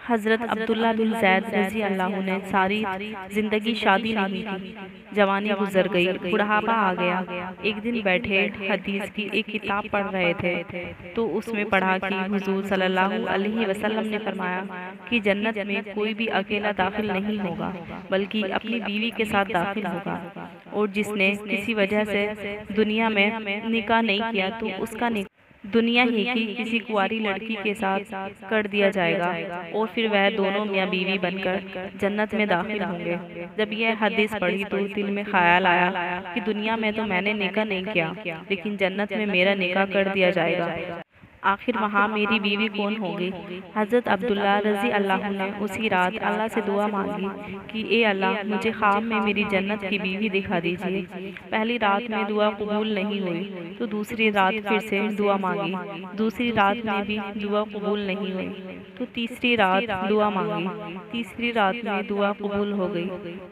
हज़रत अब्दुल्ला बिन ज़ैद रज़ी अल्लाह ने सारी ज़िंदगी शादी नहीं की। जवानी गुजर गई, बुढ़ापा आ गया। एक दिन बैठे हदीस की एक किताब पढ़ रहे थे तो उसमें पढ़ा कि हुज़ूर सल्लल्लाहु अलैहि वसल्लम ने फरमाया कि जन्नत में कोई भी अकेला दाखिल नहीं होगा बल्कि अपनी बीवी के साथ दाखिल होगा, और जिसने किसी वजह से दुनिया में निकाह नहीं किया तो उसका निकाह दुनिया ही की किसी कुंवारी लड़की के साथ कर दिया जाएगा और फिर वह दोनों मियाँ बीवी बनकर जन्नत में दाखिल होंगे। जब यह हदीस पढ़ी तो दिल में ख्याल आया कि दुनिया में तो मैंने निकाह नहीं किया, लेकिन जन्नत में मेरा निकाह कर दिया जाएगा। आखिर वहाँ मेरी बीवी कौन होगी? हज़रत अब्दुल्ला रज़ी अल्लाह ने उसी रात अल्लाह से दुआ मांगी कि ए अल्लाह, मुझे ख्वाब में मेरी जन्नत की बीवी दिखा दीजिए। पहली रात में दुआ कबूल नहीं हुई तो दूसरी रात फिर से दुआ मांगी, दूसरी रात में भी दुआ कबूल नहीं हुई तो तीसरी रात दुआ मांगी, तीसरी रात में दुआ कबूल हो गई।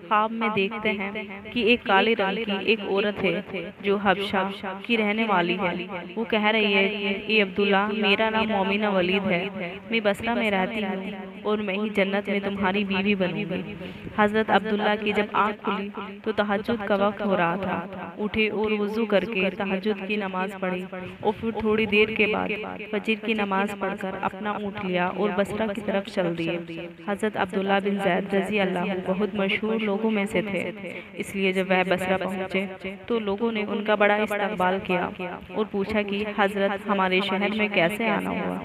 ख्वाब में देखते हैं कि एक काले रंग की एक औरत है जो हबशा की रहने वाली है। वो कह रही है कि ए अब्दुल्ला, मेरा नाम मोमिना वलीद है, मैं बसरा में रहती हूँ और मैं ही जन्नत में तुम्हारी बीवी बनूंगी। हज़रत अब्दुल्ला की जब आँख खुली तो तहज्जुद का वक्त हो रहा था। उठे और वुज़ू करके तहज्जुद की नमाज पढ़ी और फिर थोड़ी देर के बाद फजर की नमाज पढ़कर अपना ऊँट लिया और बसरा की तरफ चल दिए। हज़रत अब्दुल्ला बिन ज़ैद रज़ी अल्लाह बहुत मशहूर लोगों में से थे, इसलिए जब वह बसरा पहुँचे तो लोगों ने उनका बड़ा इस्तकबाल किया और पूछा कि हज़रत, हमारे शहर में कैसे आना हुआ?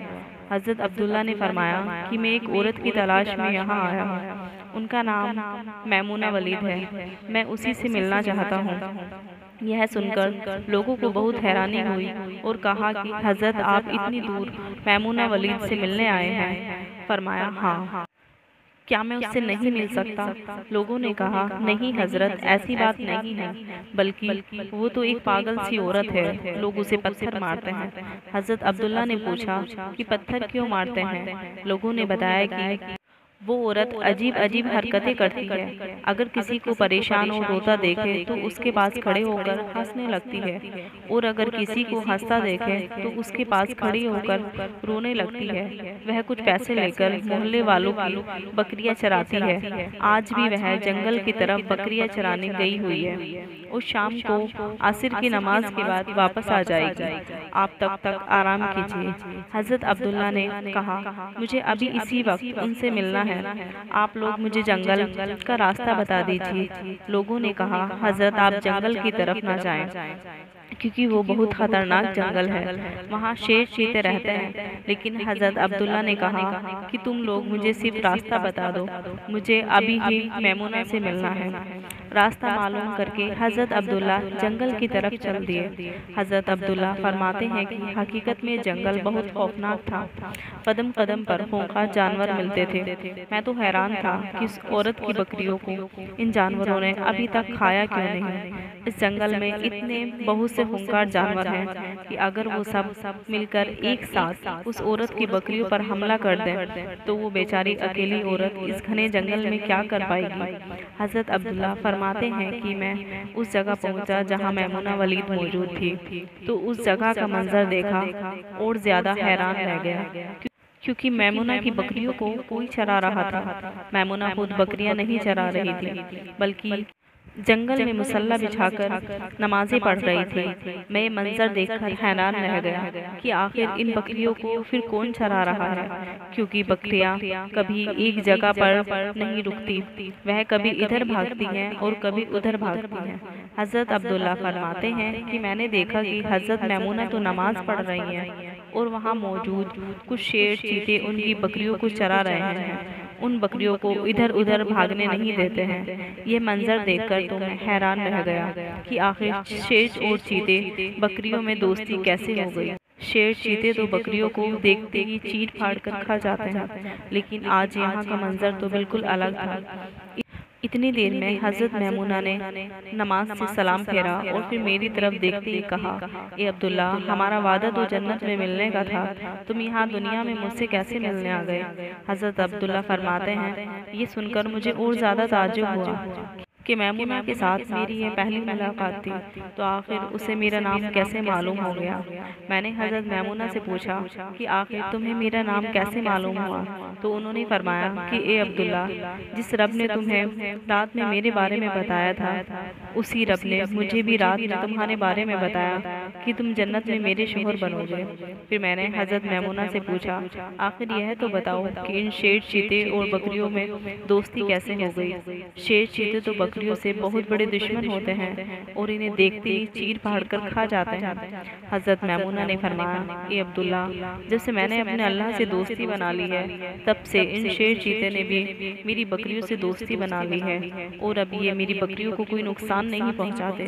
हज़रत अब्दुल्ला ने फरमाया कि मैं एक औरत की तलाश में यहाँ आया हूँ, उनका नाम मैमुना वलीद है, मैं उसी से मिलना चाहता हूँ। यह सुनकर लोगों को बहुत हैरानी हुई और कहा कि हज़रत, आप इतनी दूर मैमुना वलीद से मिलने आए हैं? फरमाया हाँ, क्या मैं उससे नहीं मिल सकता? लोगों ने कहा नहीं हजरत, ऐसी बात नहीं है, बल्कि वो तो एक पागल सी औरत है, लोग उसे पत्थर मारते हैं। हजरत अब्दुल्ला ने पूछा कि पत्थर क्यों मारते हैं? लोगों ने बताया कि वो औरत अजीब अजीब हरकतें करती है। अगर किसी को परेशान और रोता देखे तो उसके पास खड़े होकर हंसने लगती है, और अगर किसी को हंसता देखे तो उसके पास खड़ी होकर रोने लगती है। वह कुछ पैसे लेकर मोहल्ले वालों की बकरियां चराती है। आज भी वह जंगल की तरफ बकरियां चराने गई हुई है और शाम को असर की नमाज के बाद वापस आ जाएगी। आप तब तक आराम कीजिए। हजरत अब्दुल्ला ने कहा मुझे अभी इसी वक्त उनसे मिलना है, आप लोग मुझे जंगल का रास्ता बता दीजिए। लोगों ने कहा हजरत, आप जंगल की तरफ ना जाएं, क्योंकि वो बहुत खतरनाक जंगल है, वहाँ शेर चीते रहते हैं। लेकिन हजरत अब्दुल्ला ने कहा कि तुम लोग मुझे सिर्फ रास्ता बता दो, मुझे अभी ही मैमुना से मिलना है। रास्ता मालूम करके हजरत अब्दुल्ला जंगल की तरफ चल दिए। हजरत अब्दुल्ला फरमाते हैं कि हकीकत में जंगल बहुत खौफनाक था। कदम कदम पर खूंखार जानवर मिलते थे। मैं तो हैरान था कि उस औरत की बकरियों को इन जानवरों ने अभी तक खाया क्यों नहीं। इस जंगल में इतने बहुत से खूंखार जानवर हैं कि अगर वो सब मिलकर एक साथ उस औरत की बकरियों पर हमला कर दें तो वो बेचारी अकेली औरत इस घने जंगल में क्या कर पाएगी। हजरत अब्दुल्ला फरमाते हैं कि मैं उस जगह पहुंचा जहां मैमुना वलीद मौजूद थी, तो उस जगह का मंजर देखा और ज्यादा हैरान रह गया, क्योंकि मैमुना की बकरियों को कोई चरा रहा था। मैमुना खुद बकरियां नहीं चरा रही थी, बल्कि जंगल में मुसल्ला बिछाकर नमाजें पढ़ रही थी। मैं ये मंजर देखकर हैरान रह गया कि आखिर इन बकरियों को फिर कौन चरा रहा है, क्योंकि बकरियां कभी एक जगह पर नहीं रुकती, वह कभी इधर भागती हैं और कभी उधर भागती हैं। हजरत अब्दुल्ला फरमाते हैं कि मैंने देखा कि हजरत मैमुना तो नमाज पढ़ रही हैं और वहाँ मौजूद कुछ शेर चीते उनकी बकरियों को चरा रहे हैं, उन बकरियों को इधर उधर भागने नहीं देते हैं। ये मंजर देखकर तो मैं हैरान रह गया कि आखिर शेर और चीते बकरियों में दोस्ती कैसे हो गई। शेर चीते तो बकरियों को देखते ही चीर फाड़ कर खा जाते हैं, लेकिन आज यहाँ का मंजर तो बिल्कुल अलग था। इतनी देर में हजरत मैमुना ने नमाज से सलाम फेरा और फिर मेरी तरफ देखते ही कहा, ए अब्दुल्ला, हमारा वादा तो जन्नत में मिलने का था, तुम यहाँ दुनिया में मुझसे कैसे मिलने आ गए? हजरत अब्दुल्ला फरमाते हैं, ये सुनकर मुझे और ज्यादा ताज्जुब हुआ कि मैमुना के साथ मेरी यह पहली मुलाकात थी, तो आखिर उसे मेरा नाम कैसे मालूम हो गया। मैंने हजरत मैमुना से पूछा कि आखिर तुम्हें मेरा नाम कैसे मालूम हुआ। तो उन्होंने फरमाया कि ए अब्दुल्ला, जिस रब ने तुम्हें रात में मेरे बारे में बताया था, उसी रब ने मुझे भी रात में तुम्हारे बारे में बताया कि तुम जन्नत में मेरे शोहर बनोगे। फिर मैंने हजरत मैमुना से पूछा, आखिर यह तो बताओ कि इन शेर, चीते और बकरियों में दोस्ती कैसे हो गई। शेर, चीते तो बकरियों से बहुत बड़े दुश्मन होते हैं और इन्हें देखते ही चीर फाड़ कर खा जाते हैं। हजरत मैमुना ने फरमाया, ए अब्दुल्ला, जब से मैंने अपने अल्लाह से दोस्ती बना ली है, तब से इन शेर, चीते ने भी मेरी बकरियों से दोस्ती बना ली है और अब ये मेरी बकरियों को कोई नुकसान नहीं पहुंचाते।